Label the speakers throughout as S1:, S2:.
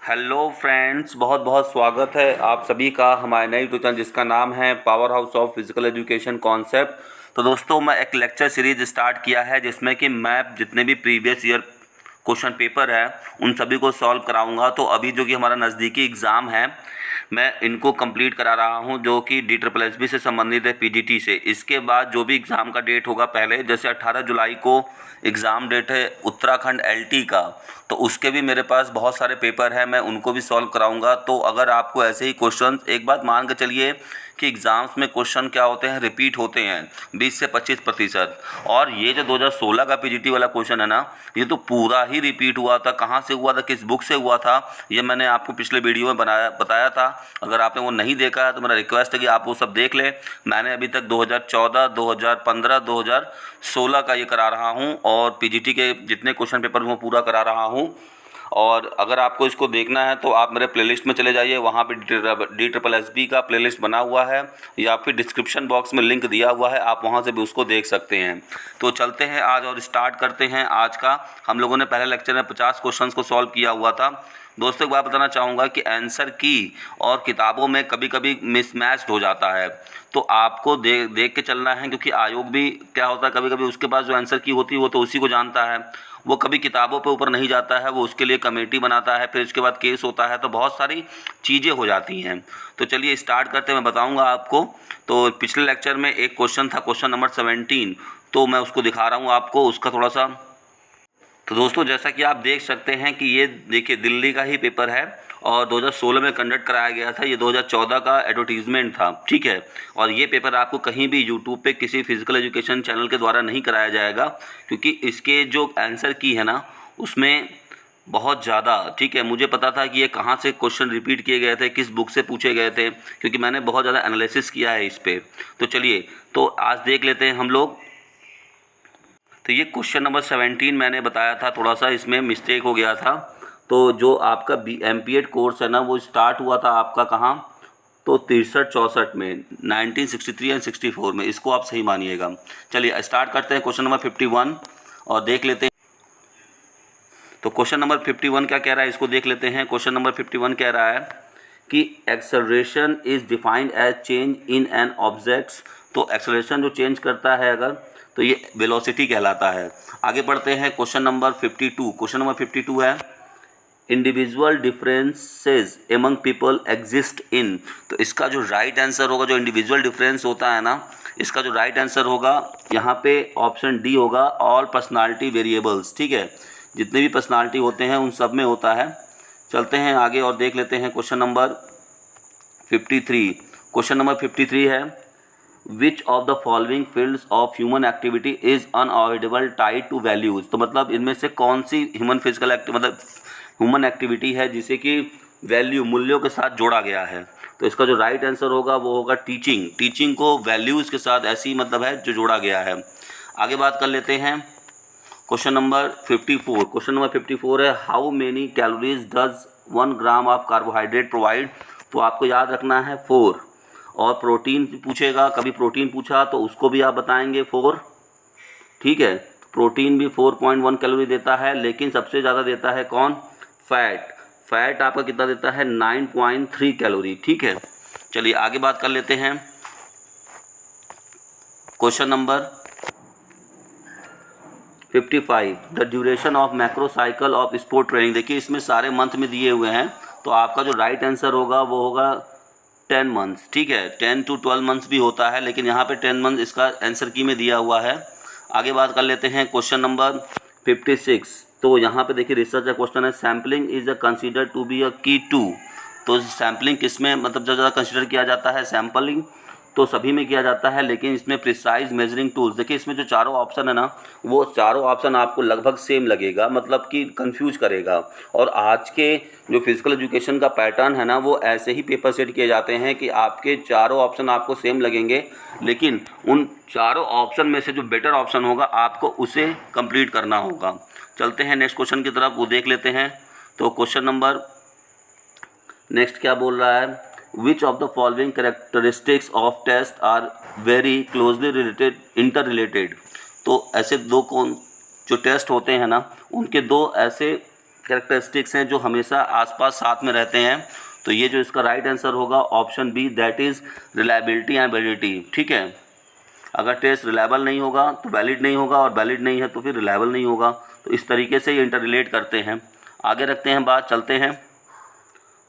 S1: Hello friends, बहुत बहुत स्वागत है आप सभी का हमारे नए यूट्यूब चैनल जिसका नाम है power house of physical education concept. तो दोस्तों, मैं एक लेक्चर सीरीज स्टार्ट किया है जिसमें कि मैं जितने भी प्रीवियस ईयर क्वेश्चन पेपर है उन सभी को सॉल्व कराऊंगा। तो अभी जो कि हमारा नज़दीकी एग्ज़ाम है, मैं इनको कंप्लीट करा रहा हूं, जो कि DSSB से संबंधित है, PGT से। इसके बाद जो भी एग्ज़ाम का डेट होगा, पहले जैसे 18 जुलाई को एग्ज़ाम डेट है उत्तराखंड LT का, तो उसके भी मेरे पास बहुत सारे पेपर हैं, मैं उनको भी सॉल्व कराऊंगा। तो अगर आपको ऐसे ही क्वेश्चन, एक बात मान के चलिए कि एग्ज़ाम्स में क्वेश्चन क्या होते हैं, रिपीट होते हैं 20 से 25%। और ये जो 2016 का PGT वाला क्वेश्चन है ना, ये तो पूरा ही रिपीट हुआ था। कहाँ से हुआ था, किस बुक से हुआ था, ये मैंने आपको पिछले वीडियो में बताया था। अगर आपने वो नहीं देखा है तो मेरा रिक्वेस्ट है कि आप वो सब देख लें। मैंने अभी तक 2014, 2015, 2016 का ये करा रहा हूँ और PGT के जितने क्वेश्चन पेपर वो पूरा करा रहा हूँ। और अगर आपको इसको देखना है तो आप मेरे प्लेलिस्ट में चले जाइए, वहाँ पे DSSB का प्लेलिस्ट बना हुआ है, या फिर डिस्क्रिप्शन बॉक्स में लिंक दिया हुआ है, आप वहाँ से भी उसको देख सकते हैं। तो चलते हैं आज और स्टार्ट करते हैं आज का। हम लोगों ने पहले लेक्चर में 50 क्वेश्चंस को सॉल्व किया हुआ था। दोस्तों, एक बात बताना चाहूँगा कि आंसर की और किताबों में कभी कभी मिसमैच्ड हो जाता है, तो आपको देख के चलना है, क्योंकि आयोग भी क्या होता है, कभी कभी उसके पास जो आंसर की होती है वो तो उसी को जानता है, वो कभी किताबों पे ऊपर नहीं जाता है, वो उसके लिए कमेटी बनाता है, फिर उसके बाद केस होता है, तो बहुत सारी चीज़ें हो जाती हैं। तो चलिए स्टार्ट करते हैं, मैं बताऊंगा आपको। तो पिछले लेक्चर में एक क्वेश्चन था, क्वेश्चन नंबर 17, तो मैं उसको दिखा रहा हूँ आपको, उसका थोड़ा सा। तो दोस्तों, जैसा कि आप देख सकते हैं कि ये देखिए दिल्ली का ही पेपर है और 2016 में कंडक्ट कराया गया था। ये 2014 का एडवर्टीजमेंट था, ठीक है। और ये पेपर आपको कहीं भी यूट्यूब पे किसी फिजिकल एजुकेशन चैनल के द्वारा नहीं कराया जाएगा, क्योंकि इसके जो आंसर की है ना, उसमें बहुत ज़्यादा, ठीक है, मुझे पता था कि ये कहाँ से क्वेश्चन रिपीट किए गए थे, किस बुक से पूछे गए थे, क्योंकि मैंने बहुत ज़्यादा एनालिसिस किया है इस पर। तो चलिए, तो आज देख लेते हैं हम लोग। तो ये क्वेश्चन नंबर 17 मैंने बताया था, थोड़ा सा इसमें मिस्टेक हो गया था। तो जो आपका MPED कोर्स है ना, वो स्टार्ट हुआ था आपका कहाँ, तो 63-64 में, 1963 एंड 64 में, इसको आप सही मानिएगा। चलिए स्टार्ट करते हैं क्वेश्चन नंबर 51 और देख लेते हैं। तो क्वेश्चन नंबर 51 क्या कह रहा है, इसको देख लेते हैं। क्वेश्चन नंबर 51 कह रहा है कि acceleration is defined as change in an objects. तो एक्सेलरेशन जो चेंज करता है अगर, तो ये वेलोसिटी कहलाता है। आगे बढ़ते हैं क्वेश्चन नंबर 52। क्वेश्चन नंबर 52 है individual differences among people exist in. तो इसका जो राइट आंसर होगा, जो इंडिविजुअल डिफरेंस होता है ना, इसका जो राइट आंसर होगा यहाँ पे ऑप्शन डी होगा, ऑल पर्सनालिटी वेरिएबल्स, ठीक है। जितने भी पर्सनालिटी होते हैं उन सब में होता है। चलते हैं आगे और देख लेते हैं क्वेश्चन नंबर 53। क्वेश्चन नंबर 53 है which of the following fields of human activity is unavoidable tied to values. तो मतलब इनमें से कौन सी ह्यूमन फिजिकल मतलब ह्यूमन एक्टिविटी है जिसे कि वैल्यू, मूल्यों के साथ जोड़ा गया है। तो इसका जो राइट आंसर होगा वो होगा टीचिंग। टीचिंग को वैल्यूज़ के साथ ऐसी मतलब है जो जोड़ा गया है। आगे बात कर लेते हैं क्वेश्चन नंबर 54। क्वेश्चन नंबर 54 है how many calories does 1 gram of carbohydrate provide. तो आपको याद रखना है 4। और प्रोटीन पूछेगा, कभी प्रोटीन पूछा तो उसको भी आप बताएंगे 4, ठीक है। प्रोटीन भी 4.1 कैलोरी देता है, लेकिन सबसे ज़्यादा देता है कौन, फैट। फैट आपका कितना देता है, 9.3 कैलोरी, ठीक है। चलिए आगे बात कर लेते हैं question number 55 the duration of macro cycle of sport training. देखिए इसमें सारे मंथ में दिए हुए हैं, तो आपका जो राइट आंसर होगा वो होगा 10 मंथ्स, ठीक है। 10 to 12 मंथ्स भी होता है, लेकिन यहाँ पे 10 मंथ इसका आंसर की में दिया हुआ है। आगे बात कर लेते हैं क्वेश्चन नंबर 56। तो यहाँ पे देखिए रिसर्च का क्वेश्चन है sampling is a consider to be a key to. तो सैम्पलिंग किस में मतलब ज़्यादा कंसीडर किया जाता है, सैम्पलिंग तो सभी में किया जाता है, लेकिन इसमें प्रिसाइज मेजरिंग टूल्स, देखिए इसमें जो चारों ऑप्शन है ना, वो चारों ऑप्शन आपको लगभग सेम लगेगा, मतलब कि कंफ्यूज करेगा। और आज के जो फिजिकल एजुकेशन का पैटर्न है ना, वो ऐसे ही पेपर सेट किए जाते हैं कि आपके चारों ऑप्शन आपको सेम लगेंगे, लेकिन उन चारों ऑप्शन में से जो बेटर ऑप्शन होगा आपको उसे कंप्लीट करना होगा। चलते हैं नेक्स्ट क्वेश्चन की तरफ, वो देख लेते हैं। तो क्वेश्चन नंबर नेक्स्ट क्या बोल रहा है, which of the following characteristics of test are very closely related interrelated. तो ऐसे दो कौन जो टेस्ट होते हैं ना, उनके दो ऐसे कैरेक्टरिस्टिक्स हैं जो हमेशा आसपास साथ में रहते हैं। तो ये जो इसका राइट आंसर होगा option B, that is reliability and validity. ठीक है, अगर टेस्ट रिलायबल नहीं होगा तो वैलिड नहीं होगा, और वैलिड नहीं है तो फिर रिलायबल नहीं होगा। तो इस तरीके से ये इंटर रिलेट करते हैं। आगे रखते हैं बात, चलते हैं।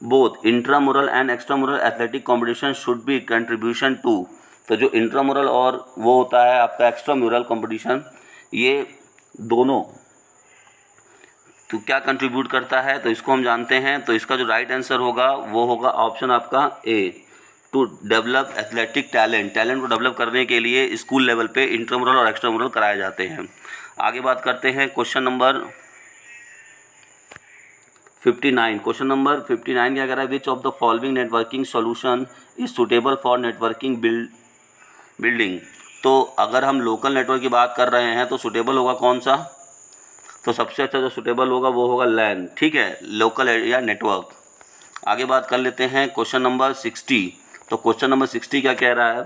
S1: Both intramural and extramural athletic competition should be contribution to. तो जो इंट्रामुरल और वो होता है आपका एक्स्ट्रामुरल कॉम्पिटिशन, ये दोनों तो क्या कंट्रीब्यूट करता है, तो इसको हम जानते हैं। तो इसका जो राइट आंसर होगा वो होगा ऑप्शन आपका A, to develop athletic talent. Talent को डेवलप करने के लिए स्कूल लेवल पे इंट्रामुरल और एक्स्ट्रामुरल कराए जाते हैं। आगे बात करते हैं क्वेश्चन नंबर 59। क्वेश्चन नंबर 59 क्या कह रहा है, which of the following networking solution is suitable for networking building. तो अगर हम लोकल नेटवर्क की बात कर रहे हैं तो सुटेबल होगा कौन सा, तो सबसे अच्छा जो सुटेबल होगा वो होगा लैन। ठीक है, लोकल एरिया नेटवर्क। आगे बात कर लेते हैं क्वेश्चन नंबर 60। तो क्वेश्चन नंबर 60 क्या कह रहा है,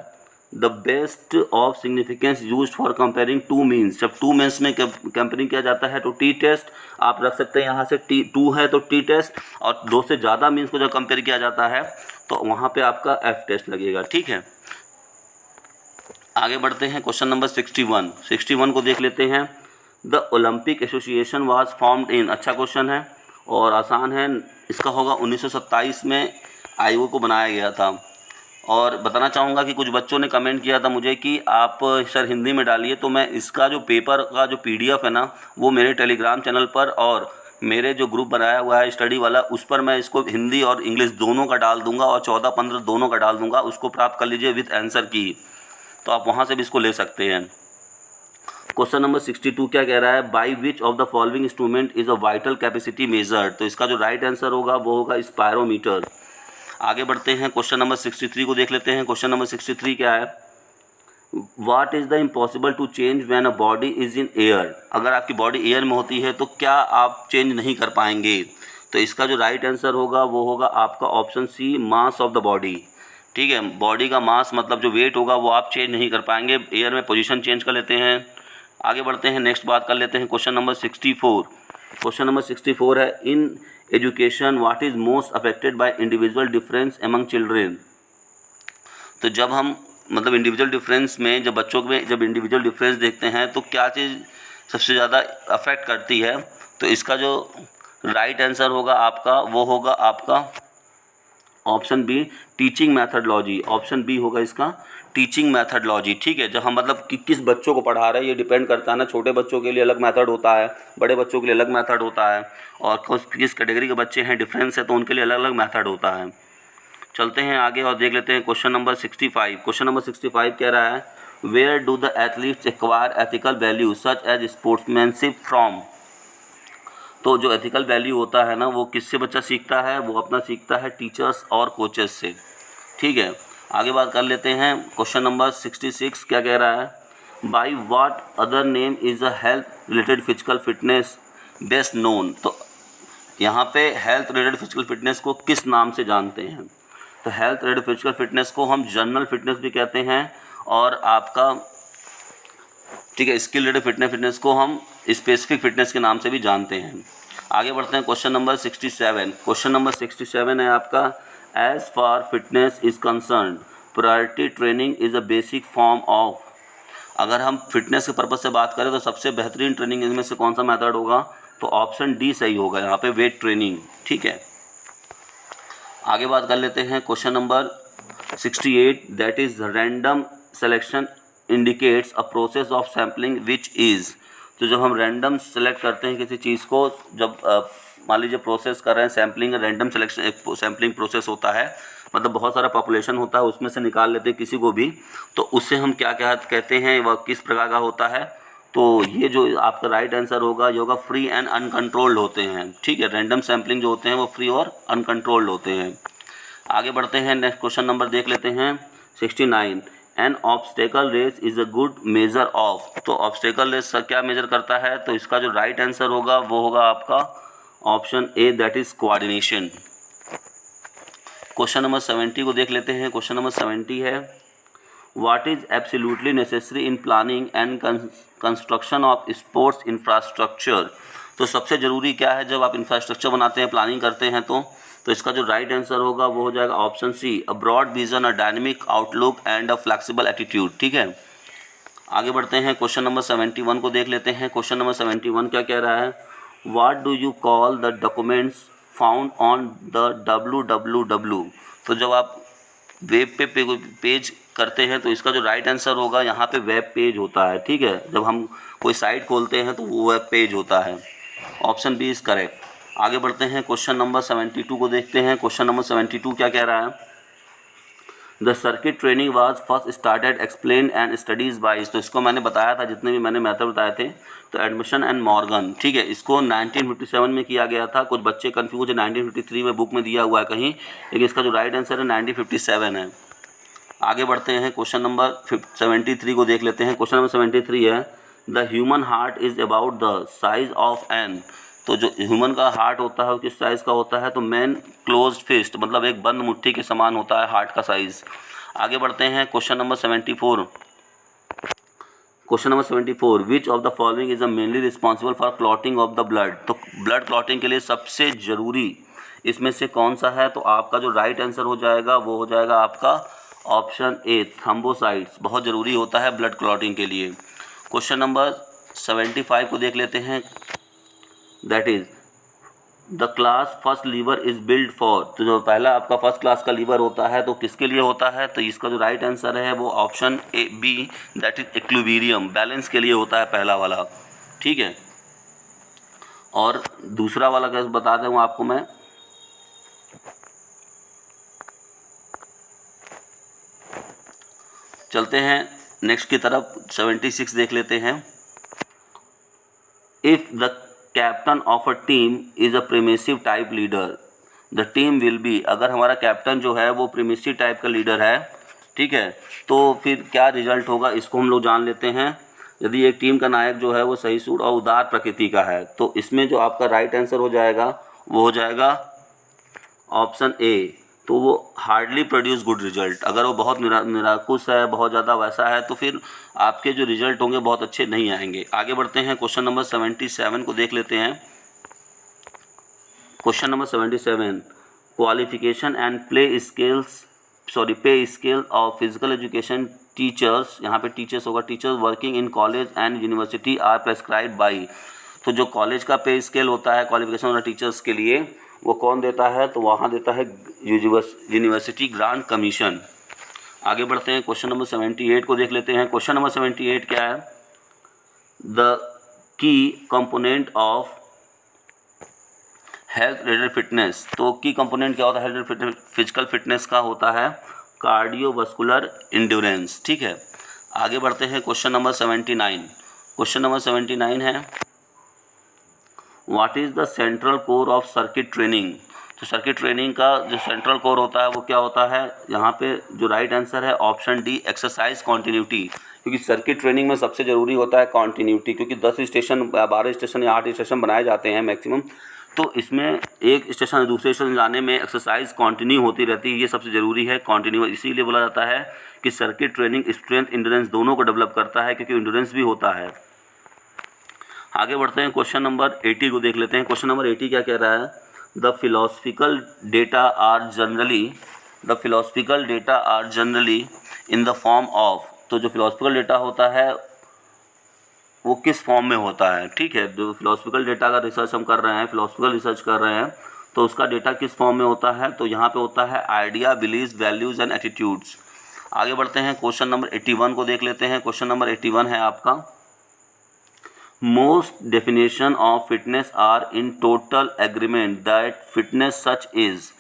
S1: the best of significance use for comparing two means. जब टू मीन्स में कंपेयरिंग किया जाता है तो टी टेस्ट आप रख सकते हैं, यहाँ से टी टू है तो टी टेस्ट, और दो से ज़्यादा मीन्स को जब कंपेयर किया जाता है तो वहाँ पे आपका एफ टेस्ट लगेगा। ठीक है, आगे बढ़ते हैं क्वेश्चन नंबर 61। 61 को देख लेते हैं। The Olympic association was formed in. अच्छा क्वेश्चन है और आसान है। इसका होगा 1927 में आयोग को बनाया गया था। और बताना चाहूँगा कि कुछ बच्चों ने कमेंट किया था मुझे कि आप सर हिंदी में डालिए, तो मैं इसका जो पेपर का जो PDF है ना वो मेरे टेलीग्राम चैनल पर और मेरे जो ग्रुप बनाया हुआ है स्टडी वाला उस पर मैं इसको हिंदी और इंग्लिश दोनों का डाल दूंगा, और 14-15 दोनों का डाल दूंगा। उसको प्राप्त कर लीजिए विथ आंसर की, तो आप वहाँ से भी इसको ले सकते हैं। क्वेश्चन नंबर 62 क्या कह रहा है, by which of the following instrument is a vital capacity measured. तो इसका जो राइट आंसर होगा वो होगा स्पायरोमीटर। आगे बढ़ते हैं क्वेश्चन नंबर 63 को देख लेते हैं। क्वेश्चन नंबर 63 क्या है, what is the impossible to change when a body is in air. अगर आपकी बॉडी एयर में होती है तो क्या आप चेंज नहीं कर पाएंगे। तो इसका जो राइट आंसर होगा वो होगा आपका option C, mass of the body. ठीक है, बॉडी का मास मतलब जो वेट होगा वो आप चेंज नहीं कर पाएंगे, एयर में पोजीशन चेंज कर लेते हैं। आगे बढ़ते हैं, नेक्स्ट बात कर लेते हैं क्वेश्चन नंबर 64। क्वेश्चन नंबर 64 है, in education what is most affected by individual difference among children. तो जब हम मतलब इंडिविजुअल डिफरेंस में जब बच्चों में जब इंडिविजुअल डिफरेंस देखते हैं तो क्या चीज़ सबसे ज़्यादा अफेक्ट करती है, तो इसका जो राइट आंसर होगा आपका वो होगा आपका option B, teaching methodology. Option B होगा इसका टीचिंग मैथडोलॉजी। ठीक है, जब हम मतलब कि किस बच्चों को पढ़ा रहे हैं ये डिपेंड करता है ना। छोटे बच्चों के लिए अलग मेथड होता है, बड़े बच्चों के लिए अलग मेथड होता है, और किस कैटेगरी के बच्चे हैं डिफरेंस है तो उनके लिए अलग अलग मेथड होता है। चलते हैं आगे और देख लेते हैं क्वेश्चन नंबर 65। क्वेश्चन नंबर 65 कह रहा है, where do the athletes acquire ethical value such as sportsmanship from. तो जो एथिकल वैल्यू होता है ना वो किससे बच्चा सीखता है, वो अपना सीखता है टीचर्स और कोचेस से। ठीक है, आगे बात कर लेते हैं। क्वेश्चन नंबर 66 क्या कह रहा है, by what other name is a health related physical fitness best known. तो यहाँ पे हेल्थ रिलेटेड फिजिकल फिटनेस को किस नाम से जानते हैं, तो हेल्थ रिलेटेड फिजिकल फिटनेस को हम जनरल फिटनेस भी कहते हैं, और आपका ठीक है स्किल रिलेटेड फिटनेस को हम स्पेसिफिक फिटनेस के नाम से भी जानते हैं। आगे बढ़ते हैं क्वेश्चन नंबर 67। क्वेश्चन नंबर 67 है आपका, as far fitness is concern priority training is a basic form of. अगर हम फिटनेस के पर्पज़ से बात करें तो सबसे बेहतरीन ट्रेनिंग इनमें से कौन सा मेथड होगा, तो ऑप्शन डी सही होगा यहाँ पे, वेट ट्रेनिंग। ठीक है, आगे बात कर लेते हैं question number 68, that is random selection indicates a process of sampling which is. तो जब हम रैंडम सेलेक्ट करते हैं किसी चीज़ को, जब मान लीजिए प्रोसेस कर रहे हैं सैम्पलिंग, रैंडम सेलेक्शन एक सैम्पलिंग प्रोसेस होता है, मतलब बहुत सारा पॉपुलेशन होता है उसमें से निकाल लेते हैं किसी को भी, तो उससे हम क्या क्या कहते हैं, वह किस प्रकार का होता है। तो ये जो आपका राइट आंसर होगा ये होगा फ्री एंड अनकंट्रोल्ड होते हैं। ठीक है, रैंडम सैम्पलिंग जो होते हैं वो फ्री और अनकंट्रोल्ड होते हैं। आगे बढ़ते हैं, नेक्स्ट क्वेश्चन नंबर देख लेते हैं 69, an obstacle race is a good measure of. तो ऑब्स्टेकल रेस क्या मेजर करता है, तो इसका जो राइट आंसर होगा वो होगा आपका option A, that is coordination. Question number 70 को देख लेते हैं। क्वेश्चन नंबर 70 है, what is absolutely necessary in planning and construction of sports infrastructure. तो सबसे ज़रूरी क्या है, जब आप इंफ्रास्ट्रक्चर बनाते हैं, प्लानिंग करते हैं, तो इसका जो राइट आंसर होगा वो हो जाएगा option C, a broad vision, a dynamic outlook and a flexible attitude. ठीक है, आगे बढ़ते हैं, क्वेश्चन नंबर 71 को देख लेते हैं। क्वेश्चन नंबर 71 क्या कह रहा है, what do you call the documents found on the www। तो जब आप वेब पे पेज करते हैं तो इसका जो राइट आंसर होगा यहाँ पे वेब पेज होता है। ठीक है, जब हम कोई साइट खोलते हैं तो वो वेब पेज होता है। Option B is correct. आगे बढ़ते हैं, क्वेश्चन नंबर 72 को देखते हैं। क्वेश्चन नंबर 72 क्या कह रहा है, the circuit training was first started explain and studies by. तो इसको मैंने बताया था, जितने भी मैंने मेथड बताए थे, तो एडमिशन एंड मॉर्गन। ठीक है, इसको 1957 में किया गया था। कुछ बच्चे कंफ्यूज है, 1953 में बुक में दिया हुआ है कहीं, लेकिन इसका जो राइट आंसर है 1957 है। आगे बढ़ते हैं, क्वेश्चन नंबर 73 को देख लेते हैं। क्वेश्चन नंबर 73 है, the human heart is about the size of an. तो जो ह्यूमन का हार्ट होता है वो किस साइज़ का होता है, तो मैन क्लोज फिस्ट, मतलब एक बंद मुट्ठी के समान होता है हार्ट का साइज़। आगे बढ़ते हैं, question number 74। Question number 74, which of the following is a mainly responsible for clotting of the blood. तो ब्लड क्लॉटिंग के लिए सबसे ज़रूरी इसमें से कौन सा है, तो आपका जो राइट आंसर हो जाएगा वो हो जाएगा आपका ऑप्शन ए, थ्रोम्बोसाइट्स। बहुत ज़रूरी होता है ब्लड क्लॉटिंग के लिए। क्वेश्चन नंबर 75 को देख लेते हैं, that is the class first lever is build for. तो जो पहला आपका फर्स्ट क्लास का लीवर होता है तो किसके लिए होता है, तो इसका जो राइट आंसर है वो option A B, that is equilibrium, balance के लिए होता है पहला वाला। ठीक है, और दूसरा वाला कैसे बता दूँ आपको मैं, चलते हैं नेक्स्ट की तरफ, 76 देख लेते हैं। If the captain of a team is a permissive type leader, the team will be. अगर हमारा कैप्टन जो है वो प्रिमिसिव टाइप का लीडर है, ठीक है, तो फिर क्या रिजल्ट होगा इसको हम लोग जान लेते हैं। यदि एक टीम का नायक जो है वो सहिष्णु और उदार प्रकृति का है, तो इसमें जो आपका राइट आंसर हो जाएगा वो हो जाएगा ऑप्शन ए, तो वो हार्डली प्रोड्यूस गुड रिजल्ट। अगर वो बहुत निराकुश है, बहुत ज़्यादा वैसा है, तो फिर आपके जो रिजल्ट होंगे बहुत अच्छे नहीं आएंगे। आगे बढ़ते हैं, क्वेश्चन नंबर 77 को देख लेते हैं। Question number 77, qualification and pay scale of physical education teachers, यहाँ पे टीचर्स होगा, teachers working in college and university are prescribe by. तो जो कॉलेज का पे स्केल होता है क्वालिफिकेशन वाला टीचर्स के लिए, वो कौन देता है, तो वहाँ देता है यूनिवर्सिटी ग्रांट कमीशन। आगे बढ़ते हैं, क्वेश्चन नंबर 78 को देख लेते हैं। क्वेश्चन नंबर 78 क्या है, the key component of health related fitness. तो की कंपोनेंट क्या होता है हेल्थ रिलेटेड फिजिकल फिटनेस का, होता है कार्डियोवास्कुलर इंड्योरेंस। ठीक है, आगे बढ़ते हैं, क्वेश्चन नंबर 79। क्वेश्चन नंबर 79 है, what is the central core of circuit training. तो सर्किट ट्रेनिंग का जो सेंट्रल कोर होता है वो क्या होता है, यहाँ पे जो राइट आंसर है ऑप्शन डी, एक्सरसाइज कॉन्टिन्यूटी। क्योंकि सर्किट ट्रेनिंग में सबसे ज़रूरी होता है कॉन्टिन्यूटी, क्योंकि 10 स्टेशन 12 स्टेशन या 8 स्टेशन बनाए जाते हैं मैक्सिमम, तो इसमें एक स्टेशन से दूसरे स्टेशन जाने में एक्सरसाइज कंटिन्यू होती रहती है। ये सबसे ज़रूरी है कंटिन्यू, इसीलिए बोला जाता है कि सर्किट ट्रेनिंग स्ट्रेंथ इंड्योरेंस दोनों को डेवलप करता है, क्योंकि इंड्योरेंस भी होता है। आगे बढ़ते हैं, क्वेश्चन नंबर 80 को देख लेते हैं। क्वेश्चन नंबर 80 क्या कह रहा है, the philosophical data are generally in the form of. तो जो फिलोसफिकल डेटा होता है वो किस फॉर्म में होता है। ठीक है, जो फिलोसफिकल डेटा का रिसर्च हम कर रहे हैं, फिलोसफिकल रिसर्च कर रहे हैं, तो उसका डेटा किस फॉर्म में होता है, तो यहाँ पे होता है idea, beliefs, values and attitudes. आगे बढ़ते हैं, क्वेश्चन नंबर 81 को देख लेते हैं। क्वेश्चन नंबर 81 है आपका, most definition of fitness are in total agreement that fitness such is.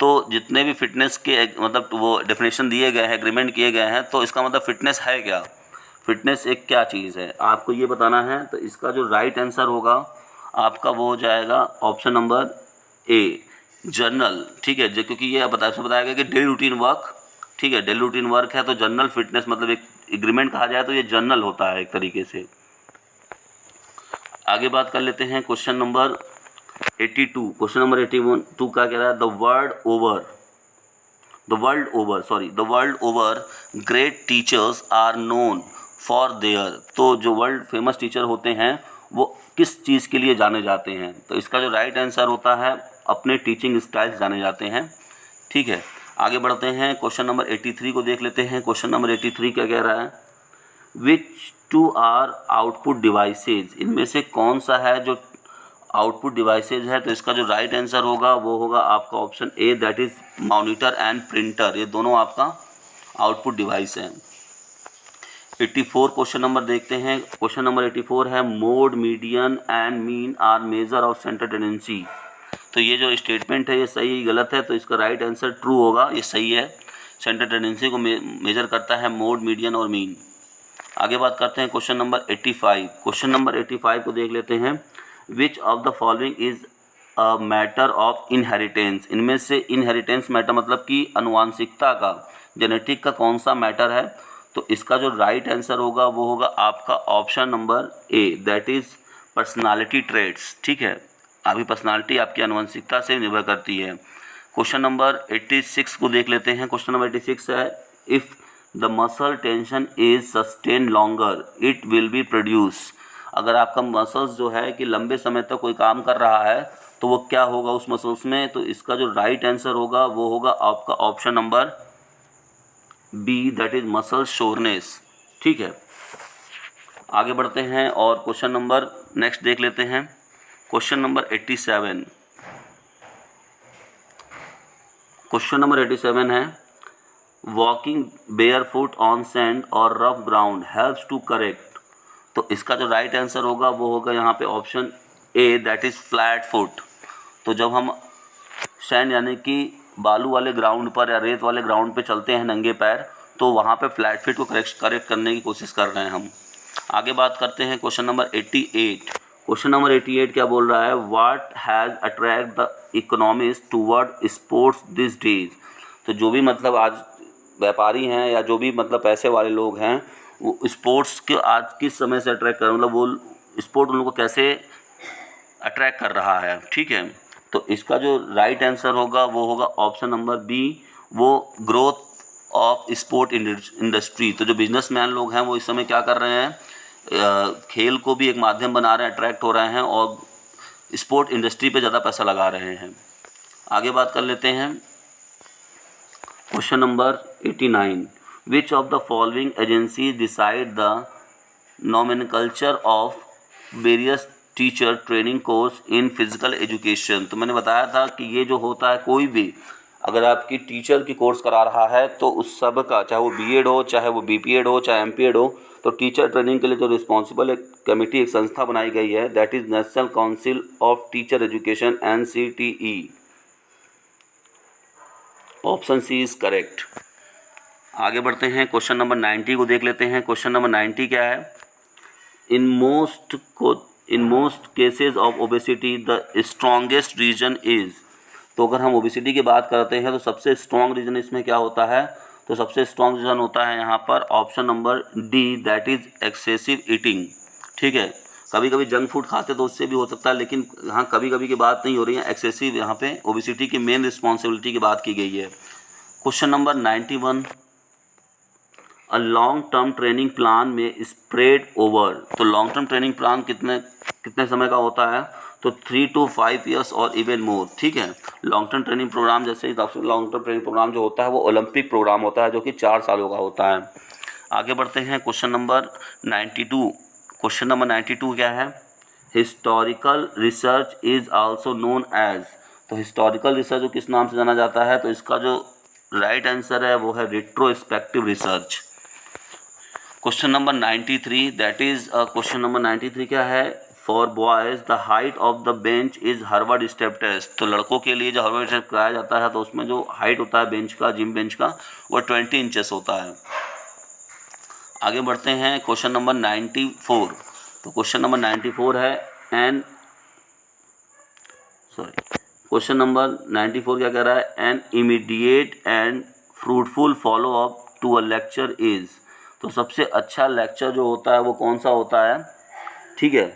S1: तो जितने भी फिटनेस के मतलब वो डेफिनेशन दिए गए हैं, एग्रीमेंट किए गए हैं, तो इसका मतलब फिटनेस है क्या, फिटनेस एक क्या चीज़ है, आपको ये बताना है। तो इसका जो राइट आंसर होगा आपका वो हो जाएगा ऑप्शन नंबर ए, जर्नल। ठीक है, क्योंकि ये बताया गया कि डेली रूटीन वर्क, ठीक है, डेली रूटीन वर्क है, तो जनरल फिटनेस मतलब एक एग्रीमेंट कहा जाए तो ये जर्नल होता है एक तरीके से। आगे बात कर लेते हैं, क्वेश्चन नंबर 82। क्वेश्चन नंबर 82 क्या कह रहा है, the world over great teachers are known for their. तो जो वर्ल्ड फेमस टीचर होते हैं वो किस चीज़ के लिए जाने जाते हैं? तो इसका जो राइट आंसर होता है, अपने टीचिंग स्टाइल्स जाने जाते हैं। ठीक है, आगे बढ़ते हैं, क्वेश्चन नंबर 83 को देख लेते हैं। क्वेश्चन नंबर 83 क्या कह रहा है? विच टू आर आउटपुट डिवाइसेज, इनमें से कौन सा है जो आउटपुट डिवाइसेज है? तो इसका जो राइट आंसर होगा वो होगा आपका option A, that is monitor and printer. ये दोनों आपका आउटपुट डिवाइस हैं। 84 क्वेश्चन नंबर देखते हैं। क्वेश्चन नंबर 84 है, mode, median and mean are measure of centre tendency. तो ये जो स्टेटमेंट है ये सही गलत है? तो इसका राइट आंसर ट्रू होगा, ये सही है। सेंटर टेंडेंसी को मेजर करता है मोड, मीडियन और मीन। आगे बात करते हैं क्वेश्चन नंबर 85। क्वेश्चन नंबर 85 को देख लेते हैं। विच of the following is a matter of inheritance, इनमें से इनहेरिटेंस मैटर मतलब कि अनुवांशिकता का, जेनेटिक का कौन सा मैटर है? तो इसका जो राइट आंसर होगा वो होगा आपका option number A, that is personality traits. ठीक है, अभी पर्सनालिटी आपकी अनुवंशिकता से निर्भर करती है। क्वेश्चन नंबर 86 को देख लेते हैं। क्वेश्चन नंबर 86 है, if the muscle tension is sustain longer it will be produce. अगर आपका मसल्स जो है कि लंबे समय तक कोई काम कर रहा है तो वो क्या होगा उस मसल्स में? तो इसका जो राइट आंसर होगा वो होगा आपका option number B, that is muscle soreness. ठीक है, आगे बढ़ते हैं और क्वेश्चन नंबर नेक्स्ट देख लेते हैं। Question number 87। क्वेश्चन नंबर 87 है, वॉकिंग बेयरफुट ऑन सैंड और rough ground helps to correct. तो इसका जो राइट आंसर होगा वो होगा यहाँ पे option A, that is flat foot. तो जब हम सैंड यानी कि बालू वाले ग्राउंड पर या रेत वाले ग्राउंड पे चलते हैं नंगे पैर, तो वहाँ पे फ्लैट फीट को करेक्ट करने की कोशिश कर रहे हैं हम। आगे बात करते हैं क्वेश्चन नंबर 88। क्वेश्चन नंबर 88 क्या बोल रहा है? What has attract the economist toward sports this days. तो जो भी मतलब आज व्यापारी हैं या जो भी मतलब पैसे वाले लोग हैं वो स्पोर्ट्स के आज किस समय से अट्रैक्ट कर, मतलब वो स्पोर्ट उन लोगों को कैसे अट्रैक्ट कर रहा है। ठीक है, तो इसका जो राइट आंसर होगा वो होगा ऑप्शन नंबर बी, वो ग्रोथ ऑफ स्पोर्ट इंडस्ट्री। तो जो बिजनेसमैन लोग हैं वो इस समय क्या कर रहे हैं, खेल को भी एक माध्यम बना रहे हैं, अट्रैक्ट हो रहे हैं और स्पोर्ट इंडस्ट्री पे ज़्यादा पैसा लगा रहे हैं। आगे बात कर लेते हैं question number 89। Which of the following agency decide the nomenclature of various teacher training course in physical education. तो मैंने बताया था कि ये जो होता है, कोई भी अगर आपकी टीचर की कोर्स करा रहा है तो उस सब का, चाहे वो बीएड हो, चाहे वो बीपीएड हो, चाहे एमपीएड हो, तो टीचर ट्रेनिंग के लिए जो रिस्पॉन्सिबल एक कमेटी, एक संस्था बनाई गई है, that is National Council of Teacher Education, NCTE। Option C is correct. आगे बढ़ते हैं, क्वेश्चन नंबर 90 को देख लेते हैं। क्वेश्चन नंबर 90 क्या है? In most cases of obesity the strongest reason is. तो अगर हम ओबेसिटी की बात करते हैं तो सबसे स्ट्रॉन्ग रीजन इसमें क्या होता है? तो सबसे स्ट्रॉन्ग रीजन होता है यहाँ पर option number D, that is excessive eating. ठीक है, कभी कभी जंक फूड खाते तो उससे भी हो सकता है, लेकिन हाँ कभी कभी की बात नहीं हो रही है, एक्सेसिव यहाँ पे ओबेसिटी की मेन रिस्पॉन्सिबिलिटी की बात की गई है। Question number 91, a long term training plan में स्प्रेड ओवर। तो लॉन्ग टर्म ट्रेनिंग प्लान कितने समय का होता है? तो 3 to 5 ईयर्स और इवन मोर। ठीक है, लॉन्ग टर्म ट्रेनिंग प्रोग्राम, जैसे लॉन्ग टर्म ट्रेनिंग प्रोग्राम जो होता है वो ओलंपिक प्रोग्राम होता है जो कि 4 सालों का होता है। आगे बढ़ते हैं क्वेश्चन नंबर 92। क्वेश्चन नंबर 92 क्या है? Historical research is also known as. तो हिस्टोरिकल रिसर्च जो किस नाम से जाना जाता है? तो इसका जो राइट आंसर है वो है retrospective research. Question number 93, that is question number 93 क्या है? For boys the height of the bench is Harvard step test. तो लड़कों के लिए जो हार्वर्ड स्टेप कराया जाता है तो उसमें जो हाइट होता है बेंच का, जिम बेंच का, वो 20 इंचेस होता है। आगे बढ़ते हैं क्वेश्चन नंबर 94। तो क्वेश्चन नंबर 94 है क्वेश्चन नंबर 94 क्या कह रहा है? An immediate and fruitful follow up to a lecture is. तो सबसे अच्छा लेक्चर जो होता है वो कौन सा होता है? ठीक है,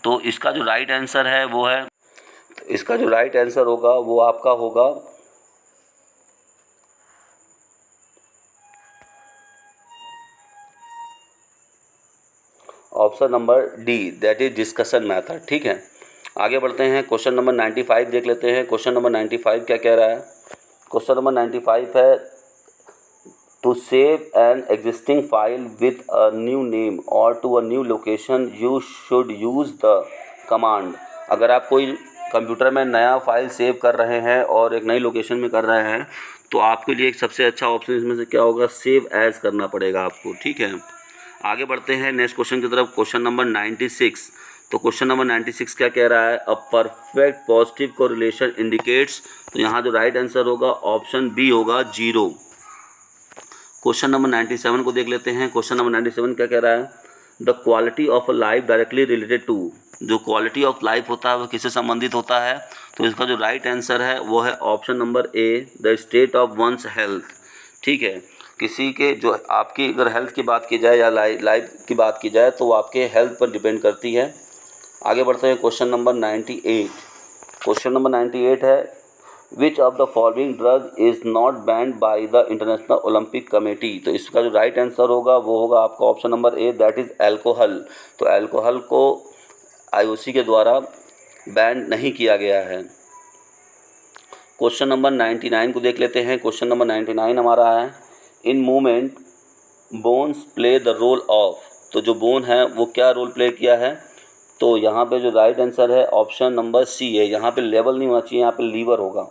S1: तो इसका जो राइट आंसर है वो है, तो इसका जो राइट आंसर होगा वो आपका होगा option number D, that is discussion method. ठीक है, आगे बढ़ते हैं। क्वेश्चन नंबर 95 देख लेते हैं। क्वेश्चन नंबर 95 क्या कह रहा है? क्वेश्चन नंबर 95 है, to save an existing file with a new name और to a new location you should use the command. अगर आप कोई कंप्यूटर में नया फाइल सेव कर रहे हैं और एक नई लोकेशन में कर रहे हैं तो आपके लिए एक सबसे अच्छा ऑप्शन इसमें से क्या होगा? सेव एज करना पड़ेगा आपको। ठीक है, आगे बढ़ते हैं नेक्स्ट क्वेश्चन की तरफ। Question number 96। तो क्वेश्चन नंबर 96 क्या कह रहा है? A perfect positive correlation indicates. तो यहाँ जो राइट आंसर होगा ऑप्शन बी होगा 0। क्वेश्चन नंबर 97 को देख लेते हैं। क्वेश्चन नंबर 97 क्या कह रहा है? The quality of a life directly related to. जो क्वालिटी ऑफ लाइफ होता है वो किससे संबंधित होता है? तो इसका जो राइट आंसर है वो है option number A, the state of one's health. ठीक है, किसी के जो आपकी अगर हेल्थ की बात की जाए या लाइफ की बात की जाए तो वो आपके हेल्थ पर डिपेंड करती है। आगे बढ़ते हैं क्वेश्चन नंबर 98। क्वेश्चन नंबर 98 है, which of the following drug is not band by the international Olympic committee. तो इसका जो राइट आंसर होगा वो होगा आपका option number A, that is alcohol. तो अल्कोहल को आईओसी के द्वारा बैन नहीं किया गया है। क्वेश्चन नंबर 99 को देख लेते हैं। क्वेश्चन नंबर 99 हमारा है, in movement bones play the role of. तो जो बोन है वो क्या रोल प्ले किया है? तो यहाँ पे जो राइट आंसर है ऑप्शन नंबर सी है। यहाँ पे लेवल नहीं होना चाहिए, यहाँ पे लीवर होगा।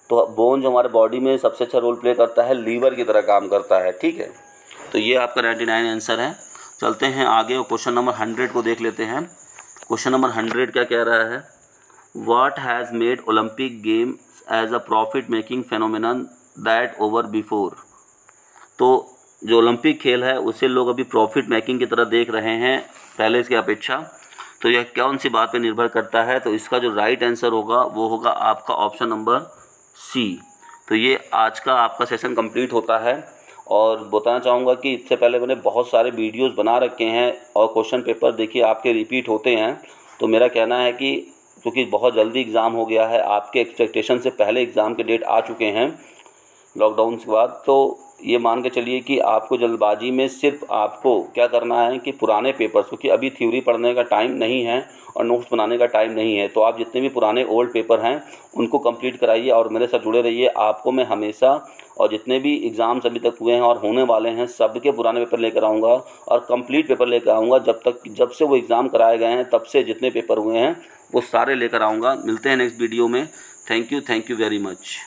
S1: तो बोन जो हमारे बॉडी में सबसे अच्छा रोल प्ले करता है, लीवर की तरह काम करता है। ठीक है, तो ये आपका 99 आंसर है। चलते हैं आगे और क्वेश्चन नंबर 100 को देख लेते हैं। क्वेश्चन नंबर 100 क्या कह रहा है? What has made Olympic games as a profit making phenomenon that over before. तो जो ओलंपिक खेल है उसे लोग अभी प्रॉफिट मेकिंग की तरह देख रहे हैं पहले इसकी अपेक्षा। तो यह कौन सी बात पे निर्भर करता है? तो इसका जो राइट आंसर होगा वो होगा आपका ऑप्शन नंबर सी। तो ये आज का आपका सेशन कंप्लीट होता है और बताना चाहूँगा कि इससे पहले मैंने बहुत सारे वीडियोस बना रखे हैं और क्वेश्चन पेपर देखिए आपके रिपीट होते हैं। तो मेरा कहना है कि क्योंकि बहुत जल्दी एग्ज़ाम हो गया है, आपके एक्सपेक्टेशन से पहले एग्ज़ाम के डेट आ चुके हैं लॉकडाउन के बाद, तो ये मान के चलिए कि आपको जल्दबाजी में सिर्फ आपको क्या करना है कि पुराने पेपर्स, क्योंकि अभी थ्योरी पढ़ने का टाइम नहीं है और नोट्स बनाने का टाइम नहीं है, तो आप जितने भी पुराने ओल्ड पेपर हैं उनको कंप्लीट कराइए और मेरे साथ जुड़े रहिए। आपको मैं हमेशा और जितने भी एग्ज़ाम्स अभी तक हुए हैं और होने वाले हैं सबके पुराने पेपर लेकर आऊँगा और कंप्लीट पेपर लेकर आऊँगा। जब से वो एग्ज़ाम कराए गए हैं तब से जितने पेपर हुए हैं वो सारे लेकर आऊँगा। मिलते हैं नेक्स्ट वीडियो में। Thank you very much.